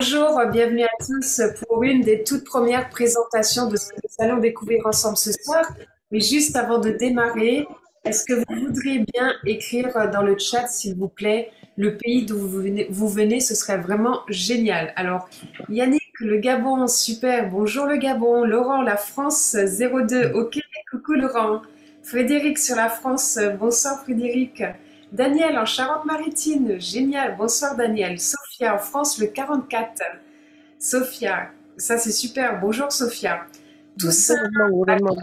Bonjour, bienvenue à tous pour une des toutes premières présentations de ce que nous allons découvrir ensemble ce soir. Mais juste avant de démarrer, est-ce que vous voudriez bien écrire dans le chat, s'il vous plaît, le pays d'où vous venez, ce serait vraiment génial. Alors, Yannick, le Gabon, super, bonjour le Gabon. Laurent, la France 02, ok, coucou Laurent. Frédéric sur la France, bonsoir Frédéric. Daniel en Charente-Maritime, génial, bonsoir Daniel. Sophia en France, le 44. Sophia, ça c'est super, bonjour Sophia. Toussaint, Gouvernement.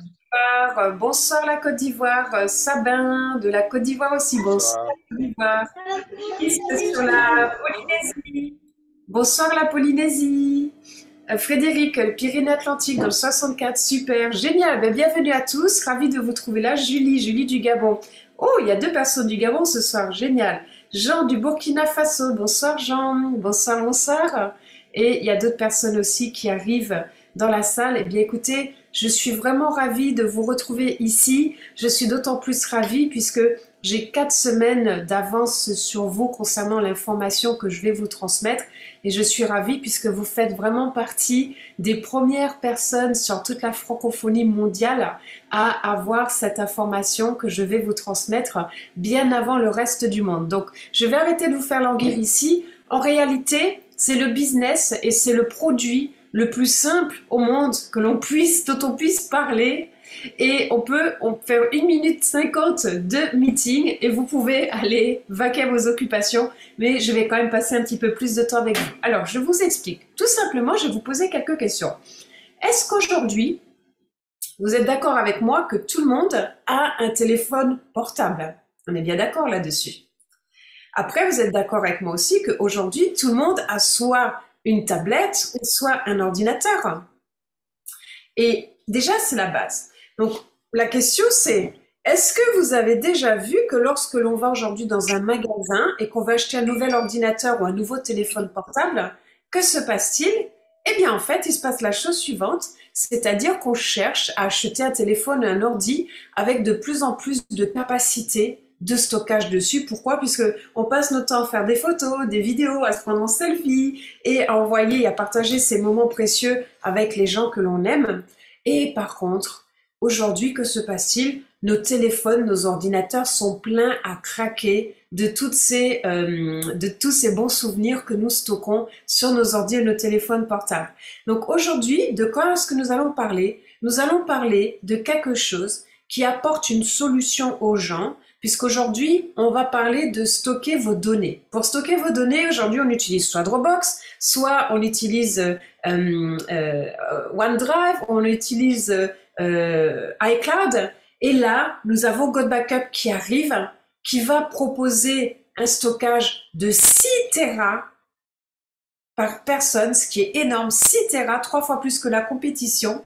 bonsoir la Côte d'Ivoire. Sabin de la Côte d'Ivoire aussi, bonsoir Bonsoir. la Côte d'Ivoire. Christ sur la Polynésie, bonsoir la Polynésie. Frédéric, le Pyrénées-Atlantique dans le 64, super, génial, ben, bienvenue à tous, ravi de vous trouver là. Julie du Gabon. Oh, il y a deux personnes du Gabon ce soir, génial. Jean du Burkina Faso, bonsoir Jean, bonsoir, bonsoir. Et il y a d'autres personnes aussi qui arrivent dans la salle. Eh bien écoutez, je suis vraiment ravie de vous retrouver ici. Je suis d'autant plus ravie puisque j'ai 4 semaines d'avance sur vous concernant l'information que je vais vous transmettre. Et je suis ravie puisque vous faites vraiment partie des premières personnes sur toute la francophonie mondiale à avoir cette information que je vais vous transmettre bien avant le reste du monde. Donc, je vais arrêter de vous faire languir ici. En réalité, c'est le business et c'est le produit le plus simple au monde dont on puisse parler. Et on peut faire 1 minute 50 de meeting et vous pouvez aller vaquer à vos occupations, mais je vais quand même passer un petit peu plus de temps avec vous. Alors, je vous explique. Tout simplement, je vais vous poser quelques questions. Est-ce qu'aujourd'hui, vous êtes d'accord avec moi que tout le monde a un téléphone portable? On est bien d'accord là-dessus. Après, vous êtes d'accord avec moi aussi qu'aujourd'hui, tout le monde a soit une tablette ou soit un ordinateur. Et déjà, c'est la base. Donc, la question, c'est, est-ce que vous avez déjà vu que lorsque l'on va aujourd'hui dans un magasin et qu'on va acheter un nouvel ordinateur ou un nouveau téléphone portable, que se passe-t-il? Eh bien, en fait, il se passe la chose suivante, c'est-à-dire qu'on cherche à acheter un téléphone et un ordi avec de plus en plus de capacité de stockage dessus. Pourquoi? Puisque on passe notre temps à faire des photos, des vidéos, à se prendre en selfie et à envoyer et à partager ces moments précieux avec les gens que l'on aime. Et par contre, aujourd'hui, que se passe-t-il? Nos téléphones, nos ordinateurs sont pleins à craquer de tous ces bons souvenirs que nous stockons sur nos ordi et nos téléphones portables. Donc aujourd'hui, de quoi est-ce que nous allons parler? Nous allons parler de quelque chose qui apporte une solution aux gens, puisqu'aujourd'hui, on va parler de stocker vos données. Pour stocker vos données, aujourd'hui, on utilise soit Dropbox, soit on utilise OneDrive, on utilise iCloud. Et là, nous avons GoBackup qui arrive, qui va proposer un stockage de 6 Tera par personne, ce qui est énorme, 6 Tera, 3 fois plus que la compétition,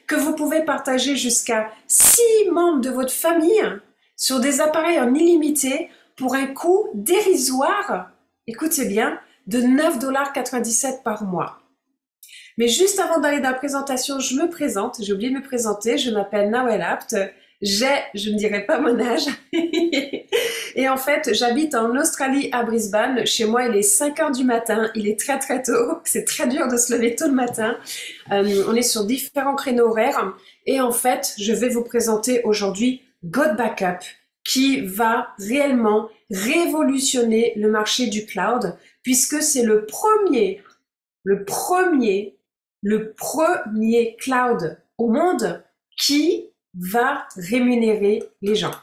que vous pouvez partager jusqu'à 6 membres de votre famille sur des appareils en illimité pour un coût dérisoire, écoutez bien, de 9,97 $ par mois. Mais juste avant d'aller dans la présentation, je me présente, j'ai oublié de me présenter, je m'appelle Nawel Apt, je ne dirai pas mon âge, et en fait j'habite en Australie à Brisbane, chez moi il est 5 heures du matin, il est très très tôt, c'est très dur de se lever tôt le matin, on est sur différents créneaux horaires, et en fait je vais vous présenter aujourd'hui GoBackup, qui va réellement révolutionner le marché du cloud, puisque c'est le premier cloud au monde qui va rémunérer les gens.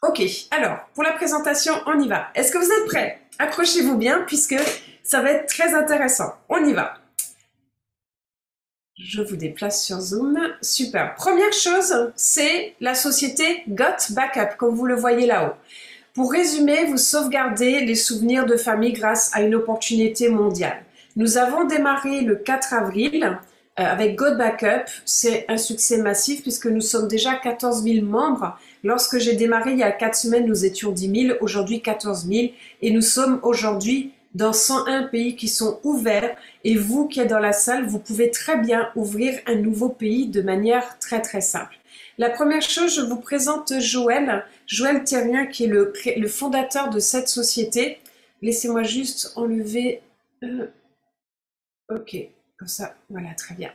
Ok, alors, pour la présentation, on y va. Est-ce que vous êtes prêts? Accrochez-vous bien, puisque ça va être très intéressant. On y va. Je vous déplace sur Zoom. Super. Première chose, c'est la société GoBackup, comme vous le voyez là-haut. Pour résumer, vous sauvegardez les souvenirs de famille grâce à une opportunité mondiale. Nous avons démarré le 4 avril avec GoBackup. C'est un succès massif puisque nous sommes déjà 14 000 membres. Lorsque j'ai démarré il y a 4 semaines, nous étions 10 000, aujourd'hui 14 000. Et nous sommes aujourd'hui dans 101 pays qui sont ouverts. Et vous qui êtes dans la salle, vous pouvez très bien ouvrir un nouveau pays de manière très très simple. La première chose, je vous présente Joël Thérien, qui est le fondateur de cette société. laissez-moi juste enlever... ok, comme ça, voilà, très bien.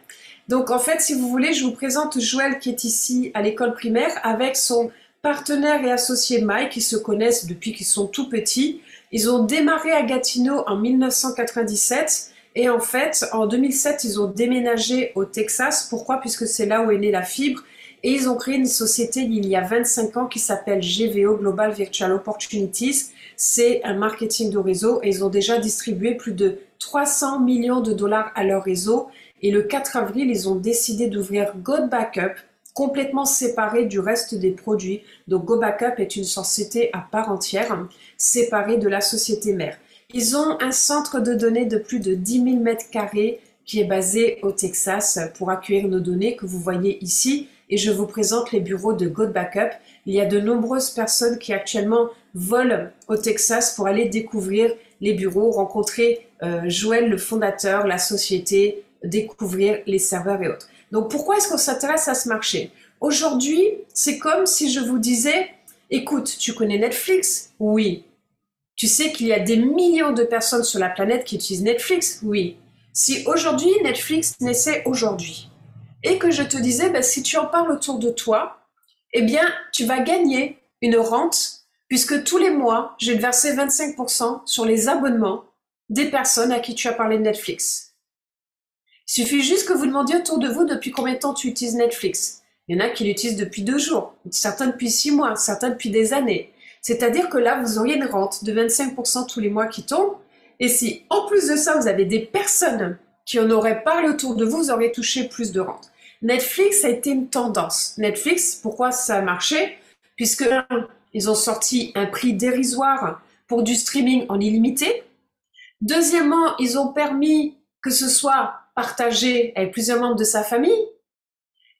Donc en fait, si vous voulez, je vous présente Joël qui est ici à l'école primaire avec son partenaire et associé Mike, qui se connaissent depuis qu'ils sont tout petits. Ils ont démarré à Gatineau en 1997 et en fait, en 2007, ils ont déménagé au Texas. Pourquoi? Puisque c'est là où est née la fibre. Et ils ont créé une société il y a 25 ans qui s'appelle GVO, Global Virtual Opportunities. C'est un marketing de réseau et ils ont déjà distribué plus de 300 millions de dollars à leur réseau. Et le 4 avril, ils ont décidé d'ouvrir GoBackup, complètement séparé du reste des produits. Donc GoBackup est une société à part entière, séparée de la société mère. Ils ont un centre de données de plus de 10 000 mètres carrés qui est basé au Texas pour accueillir nos données que vous voyez ici. Et je vous présente les bureaux de GoBackup. Il y a de nombreuses personnes qui actuellement volent au Texas pour aller découvrir les bureaux, rencontrer Joël, le fondateur, la société, découvrir les serveurs et autres. Donc pourquoi est-ce qu'on s'intéresse à ce marché? Aujourd'hui, c'est comme si je vous disais, écoute, tu connais Netflix? Oui. Tu sais qu'il y a des millions de personnes sur la planète qui utilisent Netflix? Oui. Si aujourd'hui, Netflix naissait aujourd'hui, et que je te disais, ben, si tu en parles autour de toi, eh bien, tu vas gagner une rente, puisque tous les mois, je vais te verser 25% sur les abonnements des personnes à qui tu as parlé de Netflix. Il suffit juste que vous demandiez autour de vous depuis combien de temps tu utilises Netflix. Il y en a qui l'utilisent depuis 2 jours, certains depuis 6 mois, certains depuis des années. C'est-à-dire que là, vous auriez une rente de 25% tous les mois qui tombe. Et si, en plus de ça, vous avez des personnes qui en auraient parlé autour de vous, vous auriez touché plus de rente. Netflix a été une tendance. Netflix, pourquoi ça a marché? Puisque ils ont sorti un prix dérisoire pour du streaming en illimité. Deuxièmement, ils ont permis que ce soit partagé avec plusieurs membres de sa famille.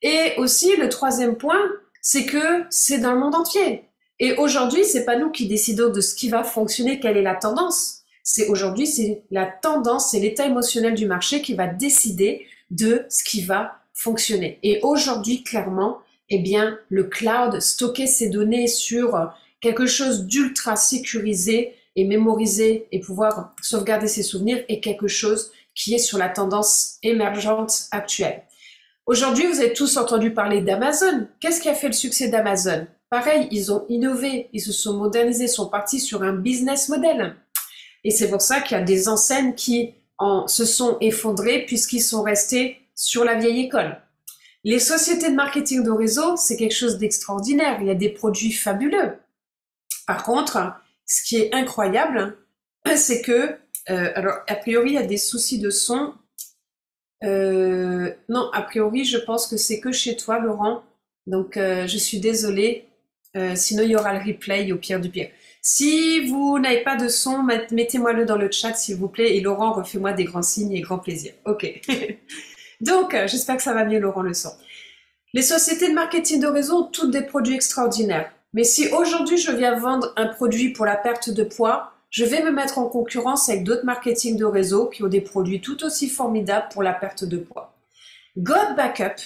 Et aussi, le troisième point, c'est que c'est dans le monde entier. Et aujourd'hui, c'est pas nous qui décidons de ce qui va fonctionner, quelle est la tendance. C'est aujourd'hui, c'est la tendance, c'est l'état émotionnel du marché qui va décider de ce qui va fonctionner. Et aujourd'hui, clairement, eh bien, le cloud, stocker ses données sur quelque chose d'ultra sécurisé et mémorisé et pouvoir sauvegarder ses souvenirs est quelque chose qui est sur la tendance émergente actuelle. Aujourd'hui, vous avez tous entendu parler d'Amazon. Qu'est-ce qui a fait le succès d'Amazon? Pareil, ils ont innové, ils se sont modernisés, sont partis sur un business model. Et c'est pour ça qu'il y a des enseignes qui se sont effondrées puisqu'ils sont restés sur la vieille école. Les sociétés de marketing de réseau, c'est quelque chose d'extraordinaire. Il y a des produits fabuleux. Par contre, ce qui est incroyable, c'est que, alors, a priori, il y a des soucis de son. Non, a priori, je pense que c'est que chez toi, Laurent. Donc, je suis désolée. Sinon, il y aura le replay au pire du pire. Si vous n'avez pas de son, mettez-moi-le dans le chat, s'il vous plaît. Et Laurent, refais-moi des grands signes et grand plaisir. OK. Donc, j'espère que ça va mieux, Laurent, le son. Les sociétés de marketing de réseau ont toutes des produits extraordinaires. Mais si aujourd'hui, je viens vendre un produit pour la perte de poids, je vais me mettre en concurrence avec d'autres marketing de réseau qui ont des produits tout aussi formidables pour la perte de poids. GoBackup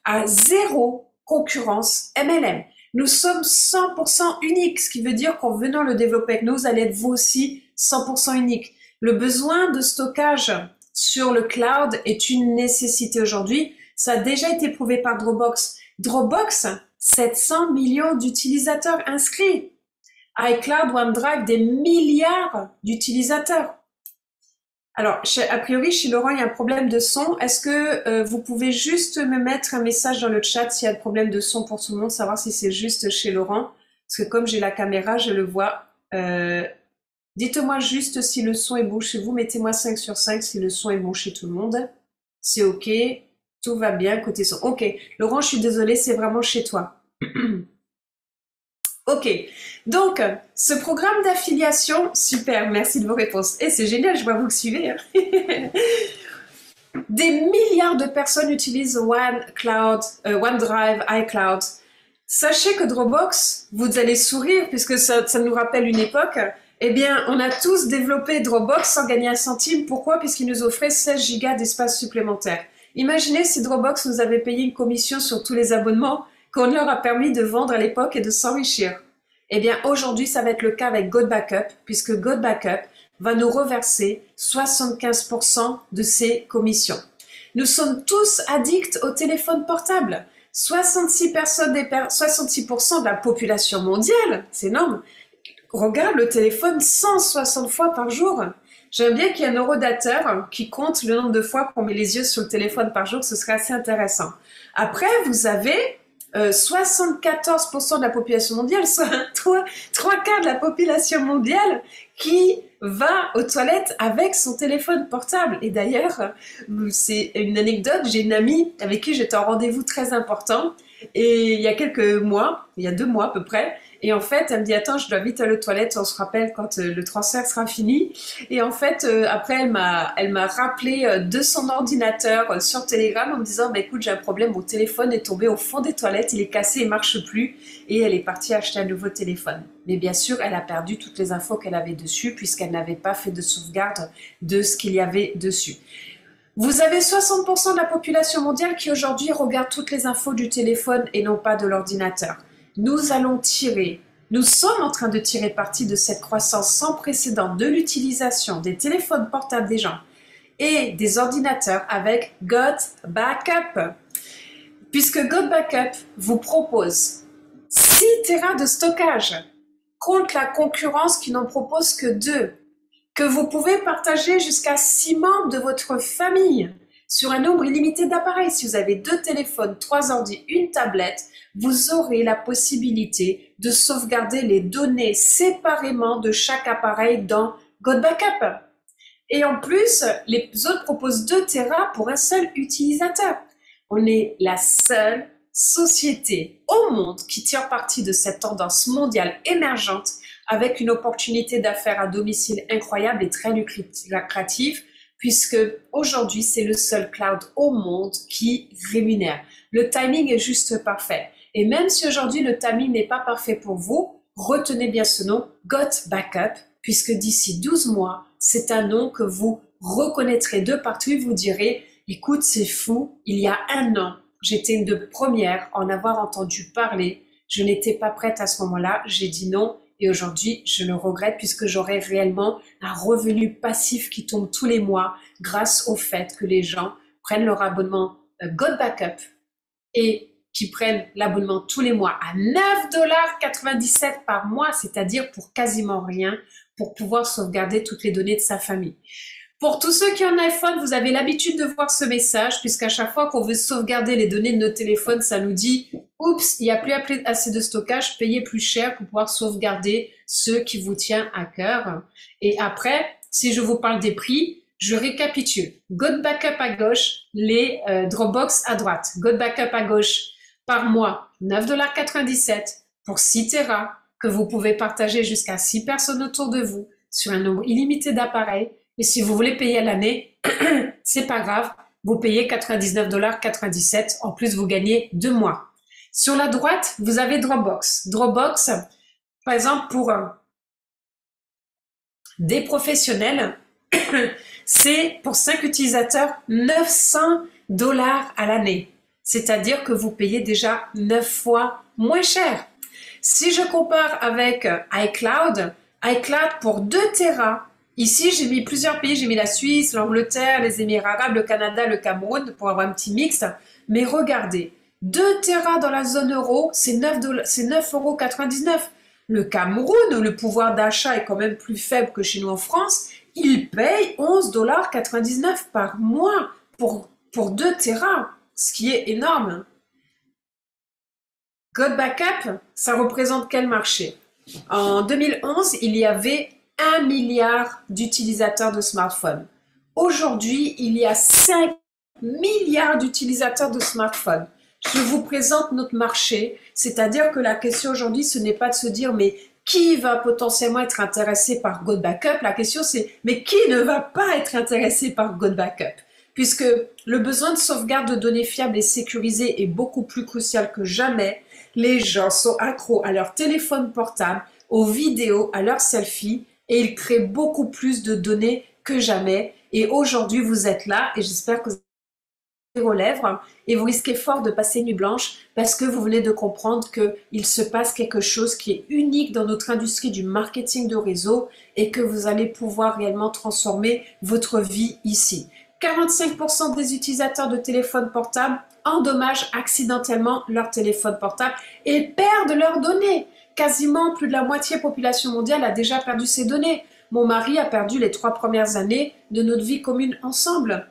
a zéro concurrence MLM. Nous sommes 100% uniques, ce qui veut dire qu'en venant le développer avec nous, vous allez être vous aussi 100% unique. Le besoin de stockage sur le cloud est une nécessité aujourd'hui. Ça a déjà été prouvé par Dropbox. Dropbox, 700 millions d'utilisateurs inscrits. iCloud, OneDrive, des milliards d'utilisateurs. Alors, a priori, chez Laurent, il y a un problème de son. Est-ce que vous pouvez juste me mettre un message dans le chat s'il y a de problème de son pour tout le monde, savoir si c'est juste chez Laurent? Parce que comme j'ai la caméra, je le vois. Dites-moi juste si le son est bon chez vous. Mettez-moi 5 sur 5 si le son est bon chez tout le monde. C'est OK. Tout va bien côté son. OK. Laurent, je suis désolée, c'est vraiment chez toi. OK. Donc, ce programme d'affiliation, super, merci de vos réponses. Et c'est génial, je vois que vous le suivez. Hein. Des milliards de personnes utilisent OneCloud, OneDrive, iCloud. Sachez que Dropbox, vous allez sourire puisque ça nous rappelle une époque. Eh bien, on a tous développé Dropbox sans gagner un centime. Pourquoi? Puisqu'ils nous offraient 16 gigas d'espace supplémentaire. Imaginez si Dropbox nous avait payé une commission sur tous les abonnements qu'on leur a permis de vendre à l'époque et de s'enrichir. Eh bien, aujourd'hui, ça va être le cas avec GoBackup, puisque GoBackup va nous reverser 75% de ses commissions. Nous sommes tous addicts au téléphone portable. 66% de la population mondiale, c'est énorme, regarde le téléphone 160 fois par jour. J'aime bien qu'il y ait un horodateur qui compte le nombre de fois qu'on met les yeux sur le téléphone par jour, ce serait assez intéressant. Après, vous avez 74% de la population mondiale, soit trois quarts de la population mondiale qui va aux toilettes avec son téléphone portable. Et d'ailleurs, c'est une anecdote, j'ai une amie avec qui j'étais en rendez-vous très important, et il y a quelques mois, il y a 2 mois à peu près, et en fait, elle me dit, attends, je dois vite aller aux toilettes, on se rappelle quand le transfert sera fini. Et en fait, après, elle m'a rappelé de son ordinateur sur Telegram en me disant, bah, écoute, j'ai un problème, mon téléphone est tombé au fond des toilettes, il est cassé, il marche plus. Et elle est partie acheter un nouveau téléphone. Mais bien sûr, elle a perdu toutes les infos qu'elle avait dessus puisqu'elle n'avait pas fait de sauvegarde de ce qu'il y avait dessus. Vous avez 60% de la population mondiale qui aujourd'hui regarde toutes les infos du téléphone et non pas de l'ordinateur. Nous sommes en train de tirer parti de cette croissance sans précédent de l'utilisation des téléphones portables des gens et des ordinateurs avec GoBackup. Puisque GoBackup vous propose 6 Tera de stockage contre la concurrence qui n'en propose que 2, que vous pouvez partager jusqu'à 6 membres de votre famille sur un nombre illimité d'appareils. Si vous avez 2 téléphones, 3 ordi, une tablette, vous aurez la possibilité de sauvegarder les données séparément de chaque appareil dans GoBackup. Et en plus, les autres proposent 2 Tera pour un seul utilisateur. On est la seule société au monde qui tire parti de cette tendance mondiale émergente avec une opportunité d'affaires à domicile incroyable et très lucrative, puisque aujourd'hui, c'est le seul cloud au monde qui rémunère. Le timing est juste parfait. Et même si aujourd'hui, le timing n'est pas parfait pour vous, retenez bien ce nom, GoBackup, puisque d'ici 12 mois, c'est un nom que vous reconnaîtrez de partout et vous direz, écoute, c'est fou, il y a 1 an, j'étais une de premières à en avoir entendu parler. Je n'étais pas prête à ce moment-là, j'ai dit non. Et aujourd'hui, je le regrette puisque j'aurai réellement un revenu passif qui tombe tous les mois grâce au fait que les gens prennent leur abonnement GoBackup et qui prennent l'abonnement tous les mois à 9,97 $ par mois, c'est-à-dire pour quasiment rien, pour pouvoir sauvegarder toutes les données de sa famille. Pour tous ceux qui ont un iPhone, vous avez l'habitude de voir ce message, puisqu'à chaque fois qu'on veut sauvegarder les données de nos téléphones, ça nous dit « Oups, il n'y a plus assez de stockage, payez plus cher pour pouvoir sauvegarder ce qui vous tient à cœur. » Et après, si je vous parle des prix, je récapitule. GoBackup à gauche, les Dropbox à droite. GoBackup à gauche, par mois, 9,97 $ pour 6 Tera, que vous pouvez partager jusqu'à 6 personnes autour de vous, sur un nombre illimité d'appareils. Et si vous voulez payer à l'année, c'est pas grave, vous payez 99,97 $. En plus, vous gagnez 2 mois. Sur la droite, vous avez Dropbox. Dropbox, par exemple, pour des professionnels, c'est pour 5 utilisateurs 900 $ à l'année. C'est-à-dire que vous payez déjà 9 fois moins cher. Si je compare avec iCloud, iCloud pour 2 Tera, ici, j'ai mis plusieurs pays, j'ai mis la Suisse, l'Angleterre, les Émirats arabes, le Canada, le Cameroun, pour avoir un petit mix. Mais regardez, 2 Tera dans la zone euro, c'est 9,99 €. Le Cameroun, où le pouvoir d'achat est quand même plus faible que chez nous en France, il paye 11,99 $ par mois pour 2 Tera, ce qui est énorme. GoBackup, ça représente quel marché? En 2011, il y avait 1 milliard d'utilisateurs de smartphones. Aujourd'hui, il y a 5 milliards d'utilisateurs de smartphones. Je vous présente notre marché, c'est-à-dire que la question aujourd'hui, ce n'est pas de se dire mais qui va potentiellement être intéressé par GoBackup? La question c'est mais qui ne va pas être intéressé par GoBackup? Puisque le besoin de sauvegarde de données fiables et sécurisées est beaucoup plus crucial que jamais. Les gens sont accros à leur téléphone portable, aux vidéos, à leurs selfies, et ils créent beaucoup plus de données que jamais. Et aujourd'hui, vous êtes là et j'espère que vous aux lèvres et vous risquez fort de passer nuit blanche parce que vous venez de comprendre qu'il se passe quelque chose qui est unique dans notre industrie du marketing de réseau et que vous allez pouvoir réellement transformer votre vie ici. 45% des utilisateurs de téléphones portables endommagent accidentellement leur téléphone portable et perdent leurs données. Quasiment plus de la moitié de la population mondiale a déjà perdu ses données. Mon mari a perdu les 3 premières années de notre vie commune ensemble.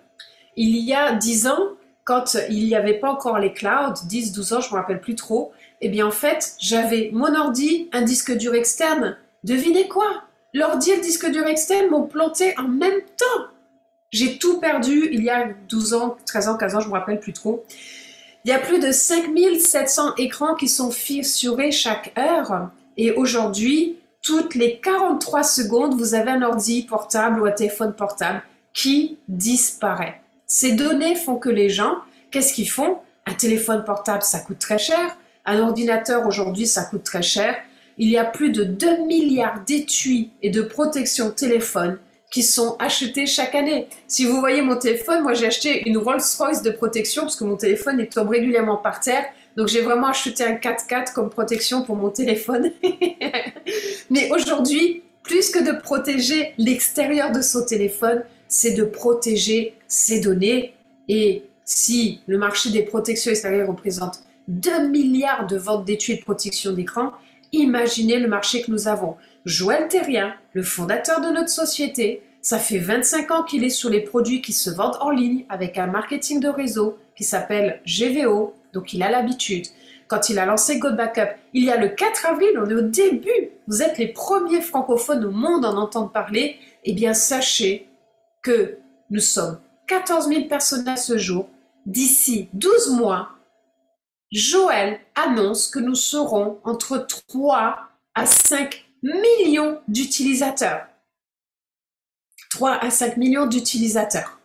Il y a 10 ans, quand il n'y avait pas encore les clouds, 10, 12 ans, je ne me rappelle plus trop, eh bien en fait, j'avais mon ordi, un disque dur externe. Devinez quoi? L'ordi et le disque dur externe m'ont planté en même temps. J'ai tout perdu il y a 12 ans, 13 ans, 15 ans, je ne me rappelle plus trop. Il y a plus de 5700 écrans qui sont fissurés chaque heure. Et aujourd'hui, toutes les 43 secondes, vous avez un ordi portable ou un téléphone portable qui disparaît. Ces données font que les gens, qu'est-ce qu'ils font? Un téléphone portable, ça coûte très cher. Un ordinateur, aujourd'hui, ça coûte très cher. Il y a plus de 2 milliards d'étuis et de protections téléphone qui sont achetés chaque année. Si vous voyez mon téléphone, moi j'ai acheté une Rolls-Royce de protection parce que mon téléphone il tombe régulièrement par terre. Donc j'ai vraiment acheté un 4x4 comme protection pour mon téléphone. Mais aujourd'hui, plus que de protéger l'extérieur de son téléphone, c'est de protéger ses données. Et si le marché des protections extérieures représente 2 milliards de ventes d'étuis et de protection d'écran, imaginez le marché que nous avons. Joël Thérien, le fondateur de notre société, ça fait 25 ans qu'il est sur les produits qui se vendent en ligne avec un marketing de réseau qui s'appelle GVO, donc il a l'habitude. Quand il a lancé GoBackup, il y a le 4 avril, on est au début, vous êtes les premiers francophones au monde à en entendre parler, eh bien sachez que nous sommes 14 000 personnes à ce jour. D'ici 12 mois, Joël annonce que nous serons entre 3 à 5 millions d'utilisateurs. 3 à 5 millions d'utilisateurs.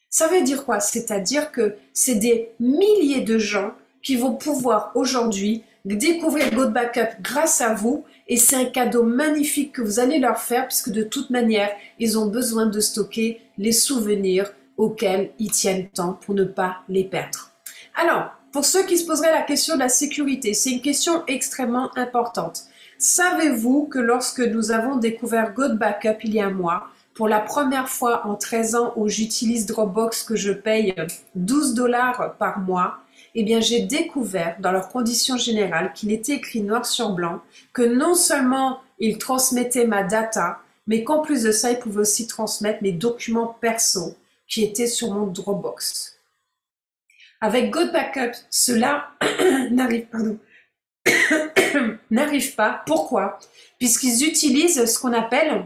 Ça veut dire quoi? C'est-à-dire que c'est des milliers de gens qui vont pouvoir aujourd'hui découvrir GoBackup grâce à vous et c'est un cadeau magnifique que vous allez leur faire puisque de toute manière, ils ont besoin de stocker les souvenirs auxquels ils tiennent tant pour ne pas les perdre. Alors, pour ceux qui se poseraient la question de la sécurité, c'est une question extrêmement importante. Savez-vous que lorsque nous avons découvert GoBackup il y a un mois, pour la première fois en 13 ans où j'utilise Dropbox que je paye 12 $ par mois, eh bien j'ai découvert dans leurs conditions générales qu'il était écrit noir sur blanc que non seulement ils transmettaient ma data, mais qu'en plus de ça, ils pouvaient aussi transmettre mes documents perso qui étaient sur mon Dropbox. Avec GoBackup, cela n'arrive pas. Pourquoi? Puisqu'ils utilisent ce qu'on appelle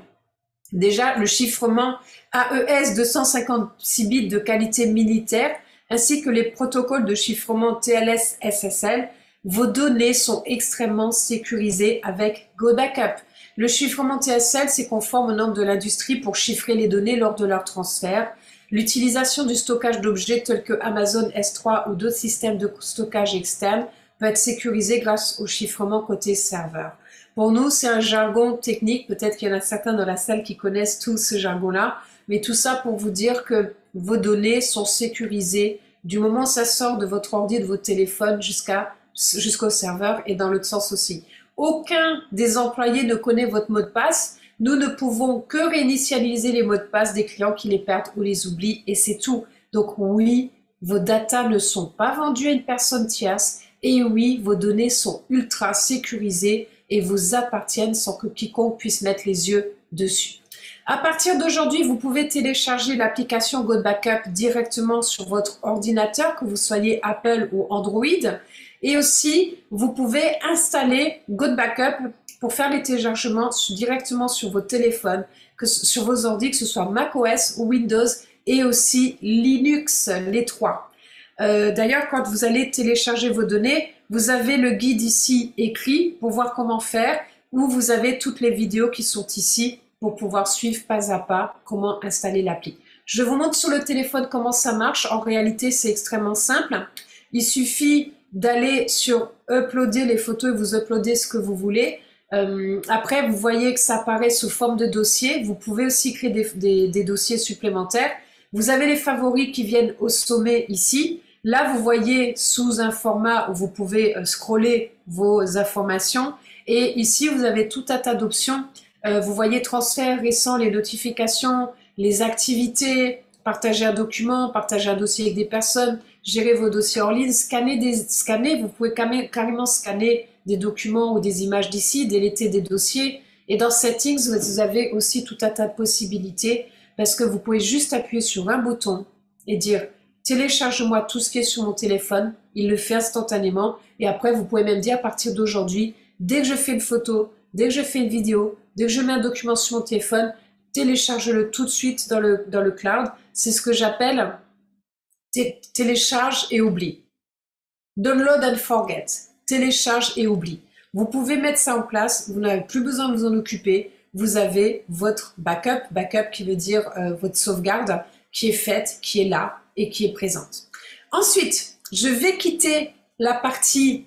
déjà le chiffrement AES 256 bits de qualité militaire, ainsi que les protocoles de chiffrement TLS-SSL. Vos données sont extrêmement sécurisées avec GoBackup. Le chiffrement TSL, c'est conforme aux normes de l'industrie pour chiffrer les données lors de leur transfert. L'utilisation du stockage d'objets tels que Amazon S3 ou d'autres systèmes de stockage externes peut être sécurisée grâce au chiffrement côté serveur. Pour nous, c'est un jargon technique. Peut-être qu'il y en a certains dans la salle qui connaissent tout ce jargon-là. Mais tout ça pour vous dire que vos données sont sécurisées du moment où ça sort de votre ordi, de votre téléphone jusqu'au serveur et dans l'autre sens aussi. Aucun des employés ne connaît votre mot de passe. Nous ne pouvons que réinitialiser les mots de passe des clients qui les perdent ou les oublient et c'est tout. Donc oui, vos datas ne sont pas vendues à une personne tierce et oui, vos données sont ultra sécurisées et vous appartiennent sans que quiconque puisse mettre les yeux dessus. À partir d'aujourd'hui, vous pouvez télécharger l'application GoBackup directement sur votre ordinateur, que vous soyez Apple ou Android. Et aussi, vous pouvez installer GoBackup pour faire les téléchargements directement sur vos téléphones, sur vos ordi, que ce soit macOS ou Windows et aussi Linux, les trois. D'ailleurs, quand vous allez télécharger vos données, vous avez le guide ici écrit pour voir comment faire, ou vous avez toutes les vidéos qui sont ici pour pouvoir suivre pas à pas comment installer l'appli. Je vous montre sur le téléphone comment ça marche. En réalité, c'est extrêmement simple. Il suffit d'aller sur uploader les photos et vous uploadez ce que vous voulez. Après, vous voyez que ça apparaît sous forme de dossier. Vous pouvez aussi créer des dossiers supplémentaires. Vous avez les favoris qui viennent au sommet ici. Là, vous voyez sous un format où vous pouvez scroller vos informations. Et ici, vous avez tout un tas d'options. Vous voyez transfert récent, les notifications, les activités, partager un document, partager un dossier avec des personnes, gérer vos dossiers en ligne, scanner, vous pouvez carrément scanner des documents ou des images d'ici, déléter des dossiers. Et dans Settings, vous avez aussi tout un tas de possibilités parce que vous pouvez juste appuyer sur un bouton et dire télécharge-moi tout ce qui est sur mon téléphone. Il le fait instantanément. Et après, vous pouvez même dire à partir d'aujourd'hui, dès que je fais une photo, dès que je fais une vidéo, dès que je mets un document sur mon téléphone, télécharge-le tout de suite dans le cloud. C'est ce que j'appelle télécharge et oublie. Download and forget. Télécharge et oublie. Vous pouvez mettre ça en place. Vous n'avez plus besoin de vous en occuper. Vous avez votre backup. Backup qui veut dire votre sauvegarde qui est faite, qui est là et qui est présente. Ensuite, je vais quitter la partie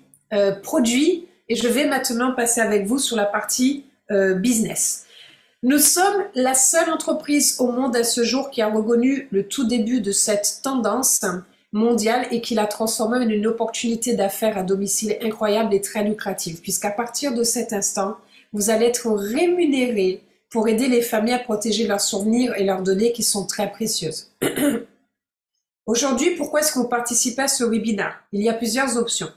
produit et je vais maintenant passer avec vous sur la partie business. Nous sommes la seule entreprise au monde à ce jour qui a reconnu le tout début de cette tendance mondiale et qui l'a transformée en une opportunité d'affaires à domicile incroyable et très lucrative, puisqu'à partir de cet instant, vous allez être rémunéré pour aider les familles à protéger leurs souvenirs et leurs données qui sont très précieuses. Aujourd'hui, pourquoi est-ce que vous participez à ce webinaire? Il y a plusieurs options.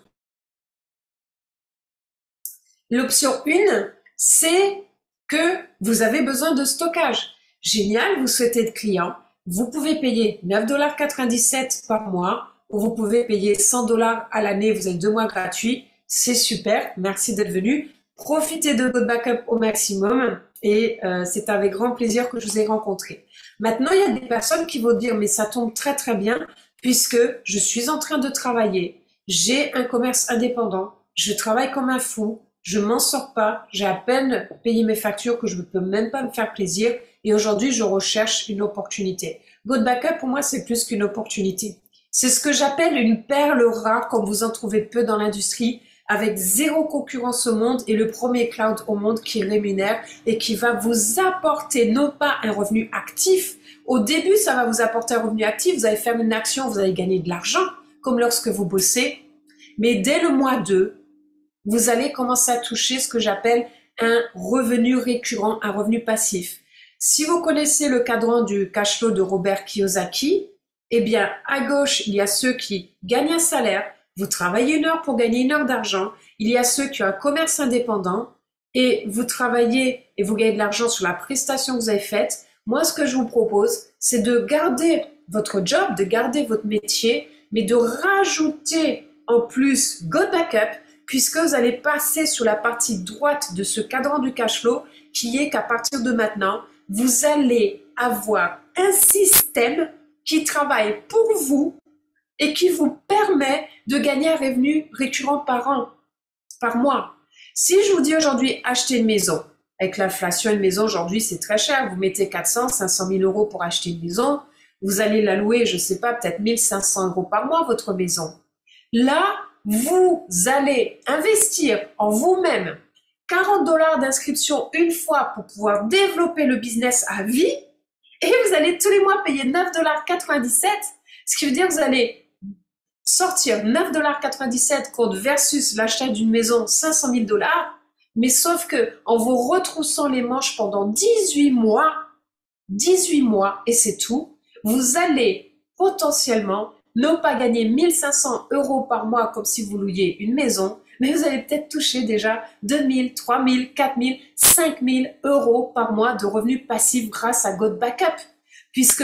L'option 1, c'est que vous avez besoin de stockage. Génial, vous souhaitez être client. Vous pouvez payer 9,97 $ par mois ou vous pouvez payer 100 $ à l'année. Vous avez 2 mois gratuits. C'est super. Merci d'être venu. Profitez de votre backup au maximum et c'est avec grand plaisir que je vous ai rencontré. Maintenant, il y a des personnes qui vont dire mais ça tombe très très bien puisque je suis en train de travailler. J'ai un commerce indépendant. Je travaille comme un fou. Je m'en sors pas, j'ai à peine payé mes factures que je ne peux même pas me faire plaisir et aujourd'hui je recherche une opportunité. Good Backup pour moi c'est plus qu'une opportunité. C'est ce que j'appelle une perle rare comme vous en trouvez peu dans l'industrie avec zéro concurrence au monde et le premier cloud au monde qui rémunère et qui va vous apporter non pas un revenu actif. Au début ça va vous apporter un revenu actif, vous allez faire une action, vous allez gagner de l'argent comme lorsque vous bossez, mais dès le mois 2, vous allez commencer à toucher ce que j'appelle un revenu récurrent, un revenu passif. Si vous connaissez le cadran du cash flow de Robert Kiyosaki, eh bien, à gauche, il y a ceux qui gagnent un salaire, vous travaillez 1 heure pour gagner 1 heure d'argent. Il y a ceux qui ont un commerce indépendant et vous travaillez et vous gagnez de l'argent sur la prestation que vous avez faite. Moi, ce que je vous propose, c'est de garder votre job, de garder votre métier, mais de rajouter en plus Good Backup puisque vous allez passer sur la partie droite de ce cadran du cash flow qui est qu'à partir de maintenant, vous allez avoir un système qui travaille pour vous et qui vous permet de gagner un revenu récurrent par an, par mois. Si je vous dis aujourd'hui acheter une maison, avec l'inflation, une maison aujourd'hui c'est très cher, vous mettez 400, 500 000 euros pour acheter une maison, vous allez la louer, je ne sais pas, peut-être 1500 euros par mois votre maison. Là, vous allez investir en vous-même 40 $ d'inscription une fois pour pouvoir développer le business à vie et vous allez tous les mois payer 9,97 $, ce qui veut dire que vous allez sortir 9,97 $ compte versus l'achat d'une maison 500 000 $, mais sauf que en vous retroussant les manches pendant 18 mois et c'est tout, vous allez potentiellement non pas gagner 1500 € par mois comme si vous louiez une maison, mais vous allez peut-être toucher déjà 2000, 3000, 4000, 5000 € par mois de revenus passifs grâce à Good Backup. Puisque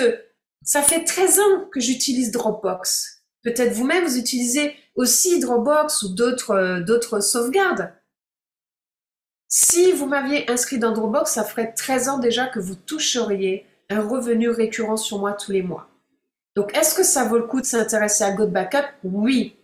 ça fait 13 ans que j'utilise Dropbox. Peut-être vous-même, vous utilisez aussi Dropbox ou d'autres sauvegardes. Si vous m'aviez inscrit dans Dropbox, ça ferait 13 ans déjà que vous toucheriez un revenu récurrent sur moi tous les mois. Donc, est-ce que ça vaut le coup de s'intéresser à Good Backup? Oui.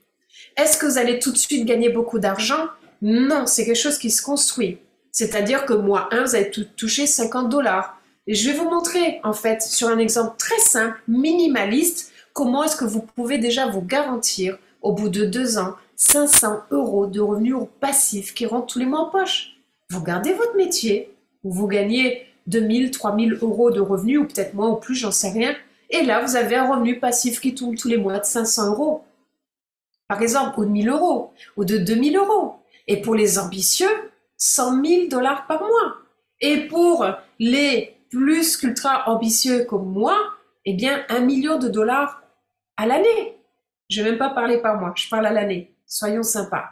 Est-ce que vous allez tout de suite gagner beaucoup d'argent? Non, c'est quelque chose qui se construit. C'est-à-dire que mois 1, vous allez toucher 50 $. Et je vais vous montrer, en fait, sur un exemple très simple, minimaliste, comment est-ce que vous pouvez déjà vous garantir, au bout de 2 ans, 500 € de revenus passifs qui rentrent tous les mois en poche. Vous gardez votre métier, où vous gagnez 2000, 3000 € de revenus, ou peut-être moins ou plus, j'en sais rien. Et là, vous avez un revenu passif qui tombe tous les mois de 500 euros, par exemple, ou de 1000 euros, ou de 2000 euros. Et pour les ambitieux, 100 000 dollars par mois. Et pour les plus qu'ultra ambitieux comme moi, eh bien, 1 million de dollars à l'année. Je vais même pas parler par mois, je parle à l'année. Soyons sympas.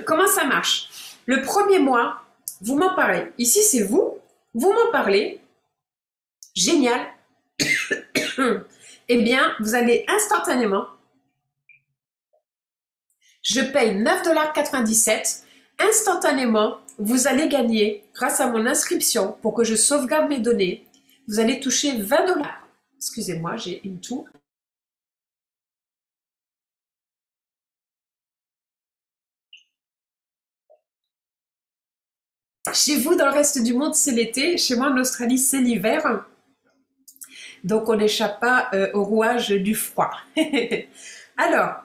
Comment ça marche? Le premier mois, vous m'en parlez. Ici, c'est vous. Vous m'en parlez. Génial. Eh bien, vous allez instantanément. Je paye 9,97 $. Instantanément, vous allez gagner, grâce à mon inscription, pour que je sauvegarde mes données, vous allez toucher 20 dollars. Excusez-moi, j'ai une toux. Chez vous, dans le reste du monde, c'est l'été. Chez moi, en Australie, c'est l'hiver. Donc, on n'échappe pas au rouage du froid. Alors,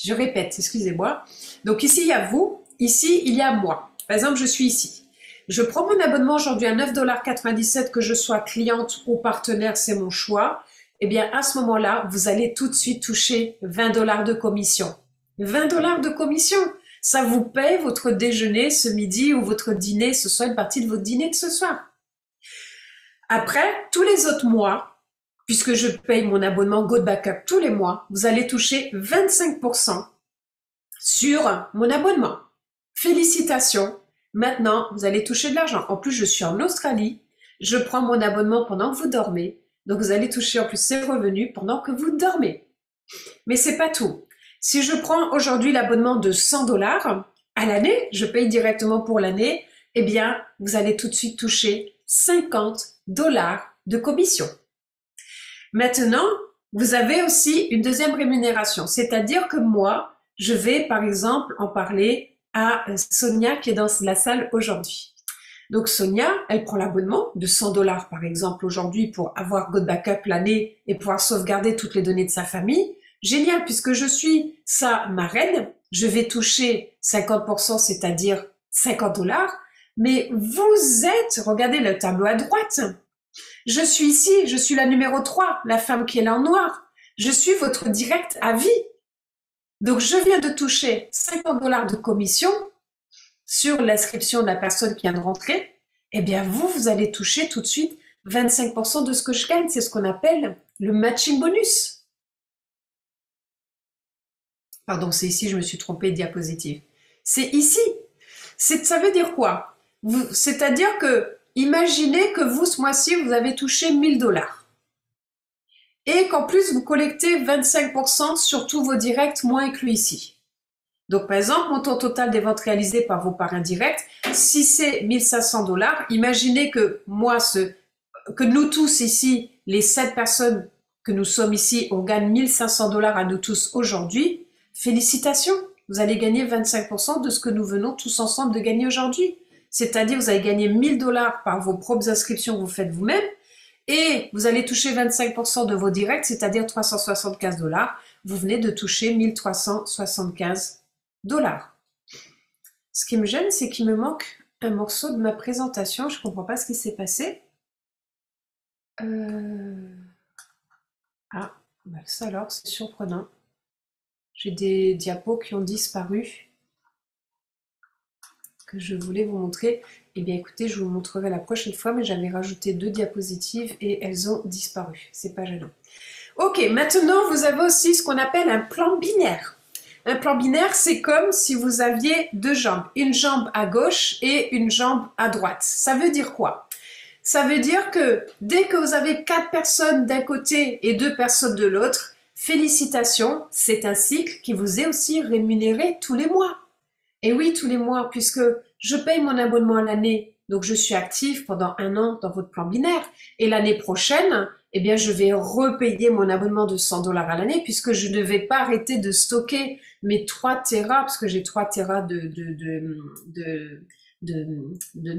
je répète, excusez-moi. Donc, ici, il y a vous. Ici, il y a moi. Par exemple, je suis ici. Je prends mon abonnement aujourd'hui à 9,97 $, que je sois cliente ou partenaire, c'est mon choix. Eh bien, à ce moment-là, vous allez tout de suite toucher 20 dollars de commission. 20 dollars de commission! Ça vous paye votre déjeuner ce midi ou votre dîner, ce soit une partie de votre dîner de ce soir. Après, tous les autres mois, puisque je paye mon abonnement Go Backup tous les mois, vous allez toucher 25% sur mon abonnement. Félicitations! Maintenant, vous allez toucher de l'argent. En plus, je suis en Australie, je prends mon abonnement pendant que vous dormez, donc vous allez toucher en plus ces revenus pendant que vous dormez. Mais c'est pas tout. Si je prends aujourd'hui l'abonnement de 100 dollars à l'année, je paye directement pour l'année, eh bien, vous allez tout de suite toucher 50 dollars de commission. Maintenant, vous avez aussi une deuxième rémunération, c'est-à-dire que moi, je vais par exemple en parler à Sonia qui est dans la salle aujourd'hui. Donc Sonia, elle prend l'abonnement de 100 dollars par exemple aujourd'hui pour avoir Go Backup l'année et pouvoir sauvegarder toutes les données de sa famille. Génial, puisque je suis sa marraine, je vais toucher 50%, c'est-à-dire 50 dollars. Mais vous êtes, regardez le tableau à droite. Je suis ici, je suis la numéro 3, la femme qui est là en noir. Je suis votre direct à vie. Donc, je viens de toucher 50 dollars de commission sur l'inscription de la personne qui vient de rentrer. Eh bien, vous allez toucher tout de suite 25% de ce que je gagne. C'est ce qu'on appelle le matching bonus. Pardon, c'est ici, je me suis trompée de diapositive. C'est ici. Ça veut dire quoi? C'est-à-dire que, imaginez que vous, ce mois-ci, vous avez touché 1000 dollars. Et qu'en plus, vous collectez 25% sur tous vos directs, moi inclus ici. Donc, par exemple, montant total des ventes réalisées par vos parrains directs, si c'est 1500 dollars, imaginez que moi, que nous tous ici, les 7 personnes que nous sommes ici, on gagne 1500 dollars à nous tous aujourd'hui. Félicitations, vous allez gagner 25% de ce que nous venons tous ensemble de gagner aujourd'hui. C'est-à-dire, vous allez gagner 1000 dollars par vos propres inscriptions que vous faites vous-même et vous allez toucher 25% de vos directs, c'est-à-dire 375 dollars. Vous venez de toucher 1375 dollars. Ce qui me gêne, c'est qu'il me manque un morceau de ma présentation. Je ne comprends pas ce qui s'est passé. Ah, bah ça alors, c'est surprenant. J'ai des diapos qui ont disparu, que je voulais vous montrer. Eh bien écoutez, je vous montrerai la prochaine fois, mais j'avais rajouté 2 diapositives et elles ont disparu. C'est pas gênant. Ok, maintenant vous avez aussi ce qu'on appelle un plan binaire. Un plan binaire, c'est comme si vous aviez 2 jambes. Une jambe à gauche et une jambe à droite. Ça veut dire quoi? Ça veut dire que dès que vous avez 4 personnes d'un côté et 2 personnes de l'autre, félicitations, c'est un cycle qui vous est aussi rémunéré tous les mois. Et oui, tous les mois, puisque je paye mon abonnement à l'année, donc je suis active pendant 1 an dans votre plan binaire. Et l'année prochaine, eh bien, je vais repayer mon abonnement de 100 dollars à l'année, puisque je ne vais pas arrêter de stocker mes 3 téras, parce que j'ai 3 téras de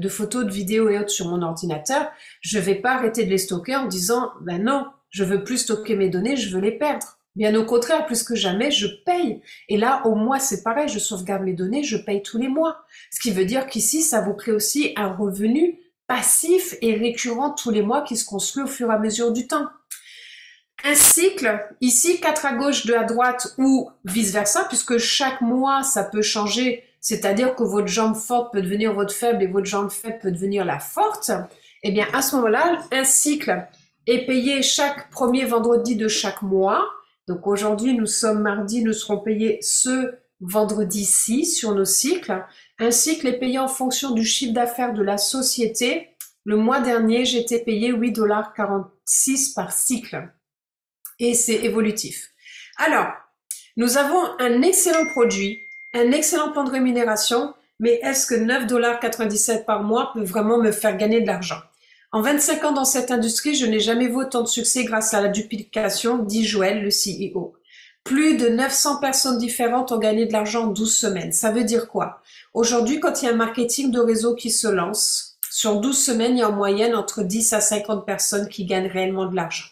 photos, de vidéos et autres sur mon ordinateur. Je ne vais pas arrêter de les stocker en disant, ben non, je veux plus stocker mes données, je veux les perdre. Bien au contraire, plus que jamais, je paye. Et là, au mois, c'est pareil, je sauvegarde mes données, je paye tous les mois. Ce qui veut dire qu'ici, ça vous crée aussi un revenu passif et récurrent tous les mois qui se construit au fur et à mesure du temps. Un cycle, ici 4 à gauche, 2 à droite ou vice-versa, puisque chaque mois ça peut changer, c'est-à-dire que votre jambe forte peut devenir votre faible et votre jambe faible peut devenir la forte. Eh bien à ce moment-là, un cycle est payé chaque premier vendredi de chaque mois. Donc aujourd'hui nous sommes mardi, nous serons payés ce vendredi-ci sur nos cycles. Un cycle est payé en fonction du chiffre d'affaires de la société. Le mois dernier, j'étais payé 8,46 $ par cycle. Et c'est évolutif. Alors, nous avons un excellent produit, un excellent plan de rémunération, mais est-ce que 9,97 $ par mois peut vraiment me faire gagner de l'argent? En 25 ans dans cette industrie, je n'ai jamais vu autant de succès grâce à la duplication, dit Joël, le CEO. Plus de 900 personnes différentes ont gagné de l'argent en 12 semaines. Ça veut dire quoi? Aujourd'hui, quand il y a un marketing de réseau qui se lance, sur 12 semaines, il y a en moyenne entre 10 à 50 personnes qui gagnent réellement de l'argent.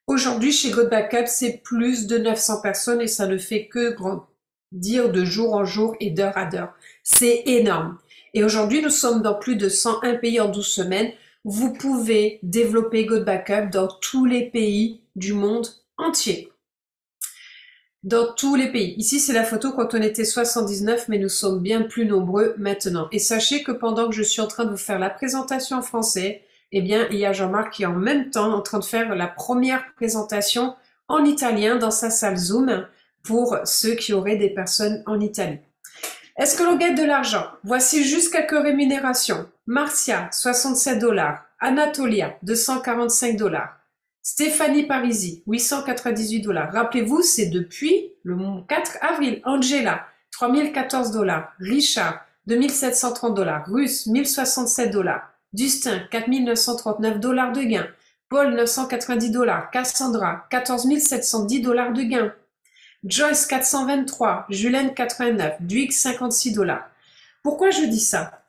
Aujourd'hui, chez GoBackup, c'est plus de 900 personnes et ça ne fait que grandir de jour en jour et d'heure à d'heure. C'est énorme. Et aujourd'hui, nous sommes dans plus de 101 pays en 12 semaines. Vous pouvez développer GoBackup dans tous les pays du monde entier. Dans tous les pays. Ici, c'est la photo quand on était 79, mais nous sommes bien plus nombreux maintenant. Et sachez que pendant que je suis en train de vous faire la présentation en français, eh bien, il y a Jean-Marc qui est en même temps en train de faire la première présentation en italien dans sa salle Zoom pour ceux qui auraient des personnes en Italie. Est-ce que l'on gagne de l'argent? Voici juste quelques rémunérations. Marcia, 67 $. Anatolia, 245 $. Stéphanie Parisi, 898 $. Rappelez-vous, c'est depuis le 4 avril. Angela, 3014 $. Richard, 2730 $. Russe, 1067 $. Dustin, 4939 $ de gain. Paul, 990 $. Cassandra, 14 710 $ de gain. Joyce, 423. Julien, 89. Duix, 56 $. Pourquoi je dis ça?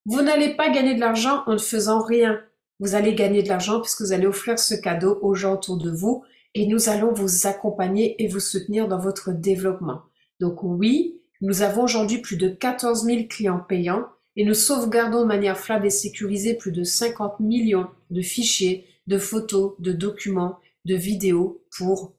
Vous n'allez pas gagner de l'argent en ne faisant rien. Vous allez gagner de l'argent puisque vous allez offrir ce cadeau aux gens autour de vous et nous allons vous accompagner et vous soutenir dans votre développement. Donc oui, nous avons aujourd'hui plus de 14 000 clients payants et nous sauvegardons de manière fiable et sécurisée plus de 50 millions de fichiers, de photos, de documents, de vidéos pour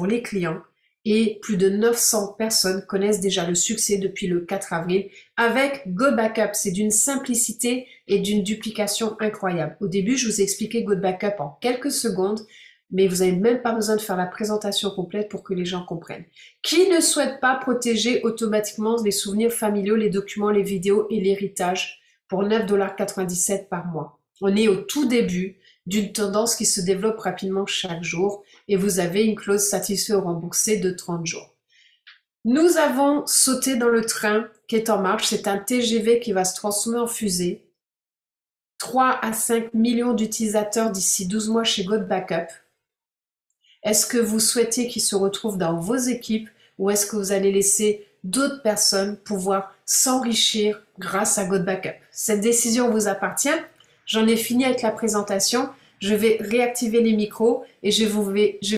les clients. Et plus de 900 personnes connaissent déjà le succès depuis le 4 avril avec GoBackup. C'est d'une simplicité et d'une duplication incroyable. Au début, je vous ai expliqué GoBackup en quelques secondes, mais vous n'avez même pas besoin de faire la présentation complète pour que les gens comprennent. Qui ne souhaite pas protéger automatiquement les souvenirs familiaux, les documents, les vidéos et l'héritage pour 9,97 $ par mois? On est au tout début d'une tendance qui se développe rapidement chaque jour et vous avez une clause satisfait ou remboursé de 30 jours. Nous avons sauté dans le train qui est en marche. C'est un TGV qui va se transformer en fusée. 3 à 5 millions d'utilisateurs d'ici 12 mois chez GoBackup. Est-ce que vous souhaitez qu'ils se retrouvent dans vos équipes ou est-ce que vous allez laisser d'autres personnes pouvoir s'enrichir grâce à GoBackup? Cette décision vous appartient. J'en ai fini avec la présentation. Je vais réactiver les micros et je vais